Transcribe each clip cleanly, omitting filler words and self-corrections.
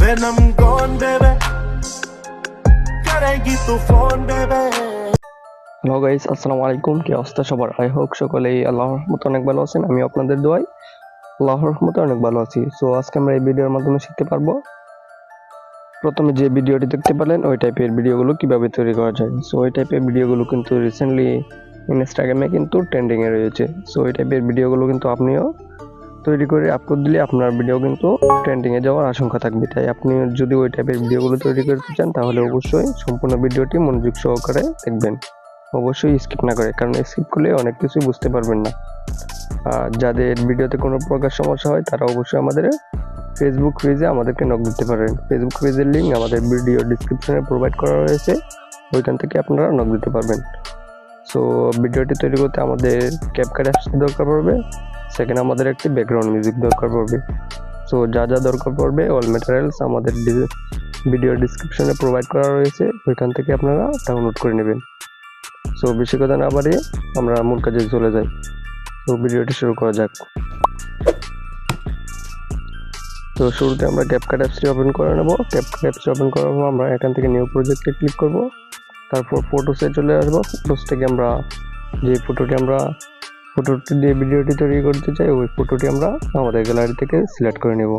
venom gone baby करेगी तू phone baby। Hello guys, আসসালামু আলাইকুম। কি অবস্থা সবার? আই হোপ সকলেই আল্লাহর রহমতে অনেক ভালো আছেন। আমি আপনাদের দোয়ায় আল্লাহর রহমতে অনেক ভালো আছি। সো আজকে আমরা এই ভিডিওর মাধ্যমে শিখতে পারবো প্রথমে যে ভিডিওটি দেখতে পেলেন ওই টাইপের ভিডিওগুলো কিভাবে তৈরি করা যায়। সো ওই টাইপের ভিডিওগুলো কিন্তু রিসেন্টলি ইনস্টাগ্রামে কিন্তু ট্রেন্ডিং এ রয়েছে। সো ওই টাইপের ভিডিওগুলো কিন্তু আপনিও তৈরি করে আপলোড দিলে আপনার ভিডিও কিন্তু ট্রেন্ডিং এ যাওয়ার আশঙ্কা থাকবে। তাই আপনি যদি ওই টাইপের ভিডিওগুলো তৈরি করতে চান তাহলে অবশ্যই সম্পূর্ণ ভিডিওটি মনোযোগ সহকারে দেখবেন, অবশ্যই স্কিপ না করে, কারণ স্কিপ করলে অনেক কিছুই বুঝতে পারবেন না। আর যাদের ভিডিওতে কোনো প্রকার সমস্যা হয় তারা অবশ্যই আমাদের ফেসবুক পেজে আমাদেরকে নক দিতে পারেন। ফেসবুক পেজের লিঙ্ক আমাদের ভিডিও ডিসক্রিপশনে প্রোভাইড করা রয়েছে, ওইখান থেকে আপনারা নক দিতে পারবেন। সো ভিডিওটি তৈরি করতে আমাদের ক্যাপকাট অ্যাপস দরকার পড়বে। সেকেন্ড, আমাদের একটি ব্যাকগ্রাউন্ড মিউজিক দরকার পড়বে। সো যা যা দরকার পড়বে অল ম্যাটেরিয়ালস আমাদের ভিডিও ডিসক্রিপশনে প্রোভাইড করা রয়েছে, ওইখান থেকে আপনারা ডাউনলোড করে নেবেন। সো বেশি কথা না বাড়িয়ে আমরা মূল কাজে চলে যাই। তো ভিডিওটি শুরু করা যাক। তো শুরুতে আমরা ক্যাপকাট অ্যাপসটি ওপেন করে নেব। ক্যাপকাট অ্যাপসটি ওপেন করার পর আমরা এখান থেকে নিউ প্রজেক্টে ক্লিক করব। তারপর ফটোসে চলে আসবো। ফটোস থেকে আমরা যে ফটোটি দিয়ে ভিডিওটি তৈরি করতে চাই ওই ফটোটি আমরা আমাদের গ্যালারি থেকে সিলেক্ট করে নেব।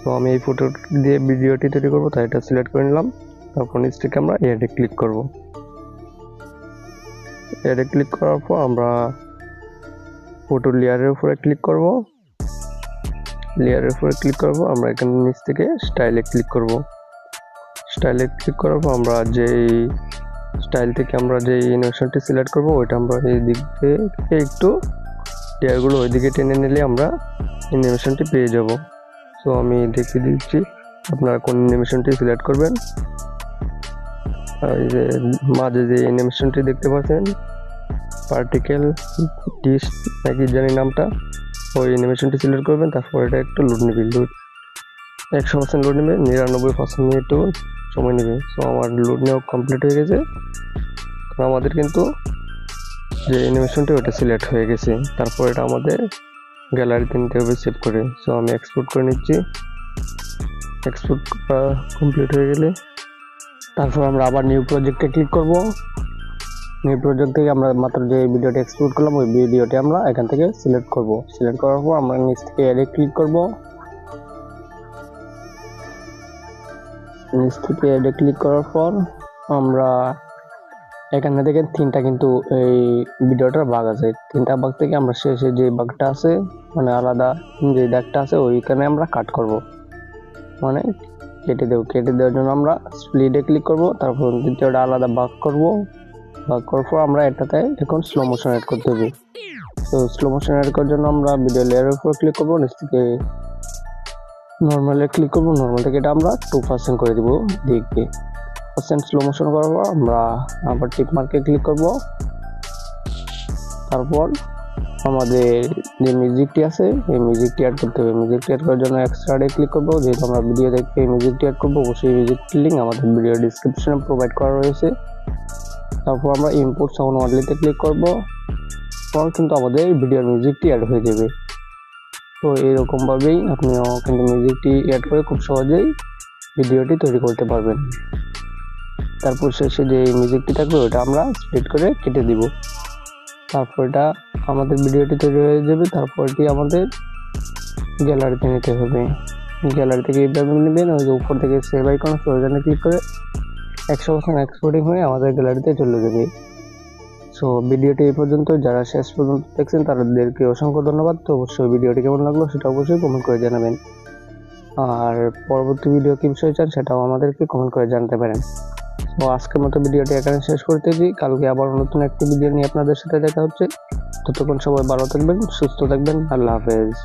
তো আমি এই ফটোটি দিয়ে ভিডিওটি তৈরি করব, তাই এটা সিলেক্ট করে নিলাম। তারপর নিচ থেকে আমরা এডে ক্লিক করব। এডে ক্লিক করার পর আমরা ফটো লেয়ারের উপরে ক্লিক করব। লেয়ারের উপরে ক্লিক করব, আমরা এখানে নিচ থেকে স্টাইলে ক্লিক করব। স্টাইলে ক্লিক করার পর আমরা যেই স্টাইল থেকে আমরা যে অ্যানিমেশনটি সিলেক্ট করব ওইটা আমরা এই দিক থেকে একটু লেয়ারগুলো ওইদিকে টেনে নিলে আমরা অ্যানিমেশনটি পেয়ে যাব। সো আমি দেখিয়ে দিচ্ছি আপনারা কোন অ্যানিমেশনটি সিলেক্ট করবেন। এই যে মাঝে যে অ্যানিমেশনটি দেখতে পাচ্ছেন পার্টিকেল ডিস্ক নাকি জানি নামটা, ওই অ্যানিমেশনটি সিলেক্ট করবেন। তারপর এটা একটু লোড নেবে, 100% লোড নেবে, 99% নিয়ে একটু সময় নেবে। সো আমার লোড নেওয়া কমপ্লিট হয়ে গেছে, কারণ আমাদের কিন্তু যে অ্যানিমেশনটি ওটা সিলেক্ট হয়ে গেছে। তারপর এটা আমাদের গ্যালারিতে নিতে হবে সেভ করে। সো আমি এক্সপোর্ট করে নিচ্ছি। এক্সপোর্ট করা কমপ্লিট হয়ে গেলে তারপর আমরা আবার নিউ প্রজেক্টে ক্লিক করব। নিউ প্রজেক্ট থেকে আমরা মাত্র যে ভিডিওটি এক্সপোর্ট করলাম ওই ভিডিওটি আমরা এখান থেকে সিলেক্ট করব। সিলেক্ট করার পর আমরা নিচ থেকে এডে ক্লিক করব। নিচ থেকে এডে ক্লিক করার পর আমরা এখানে থেকে তিনটা কিন্তু এই ভিডিওটার ভাগ আছে। তিনটা ভাগ থেকে আমরা শেষে যে ভাগটা আছে মানে আলাদা যে দাগটা আছে ওইখানে আমরা কাট করব, মানে কেটে দেব। কেটে দেওয়ার জন্য আমরা স্প্লিটে ক্লিক করব। তারপর দ্বিতীয়টা আলাদা ভাগ করব। ভাগ করার পর আমরা এটাতে এখন স্লো মোশন অ্যাড করতে হবে। তো স্লো মোশন অ্যাড করার জন্য আমরা ভিডিও লেয়ারের উপর ক্লিক করব, নিচ থেকে নর্মালে ক্লিক করব। নর্মাল থেকে এটা আমরা 2% করে দিব, দেখবে স্লো মোশন করার পর আমরা আবার টিক মার্কে ক্লিক করব। তারপর আমাদের যে মিউজিকটি আছে এই মিউজিকটি অ্যাড করতে হবে। মিউজিকটি অ্যাড করার জন্য এক্সট্রাডে ক্লিক করব। যেহেতু আমরা ভিডিও দেখতে এই মিউজিকটি অ্যাড করবো, অবশ্যই মিউজিকটির লিঙ্ক আমাদের ভিডিও ডিসক্রিপশনে প্রোভাইড করা রয়েছে। তারপর আমরা ইম্পোর্ট সাউন্ড মডেলিতে ক্লিক করব, পর কিন্তু আমাদের ভিডিওর মিউজিকটি অ্যাড হয়ে যাবে। তো এইরকমভাবেই আপনিও কিন্তু মিউজিকটি অ্যাড করে খুব সহজেই ভিডিওটি তৈরি করতে পারবেন। তারপর শেষে যে মিউজিকটি থাকবে ওটা আমরা স্প্লিট করে কেটে দিব। তারপর এটা আমাদের ভিডিওটি তৈরি হয়ে যাবে। তারপর এটি আমাদের গ্যালারিতে নিতে হবে। গ্যালারি থেকে এইভাবে নেবেন, ওই যে উপর থেকে সেভ আইকন আছে ওইখানে ক্লিক করে 100% এক্সপোর্টিং হয়ে আমাদের গ্যালারিতে চলে যাবে। সো ভিডিওটি এই পর্যন্ত, যারা শেষ পর্যন্ত দেখছেন তাদেরকে অসংখ্য ধন্যবাদ। তো অবশ্যই ভিডিওটি কেমন লাগলো সেটা অবশ্যই কমেন্ট করে জানাবেন, আর পরবর্তী ভিডিও কি বিষয় চান সেটাও আমাদেরকে কমেন্ট করে জানতে পারেন। তো আজকের মতো ভিডিওটি এখানে শেষ করতেছি। কালকে আবার নতুন একটি ভিডিও নিয়ে আপনাদের সাথে দেখা হচ্ছে। ততক্ষণ সবাই ভালো থাকবেন, সুস্থ থাকবেন। আল্লাহ হাফেজ।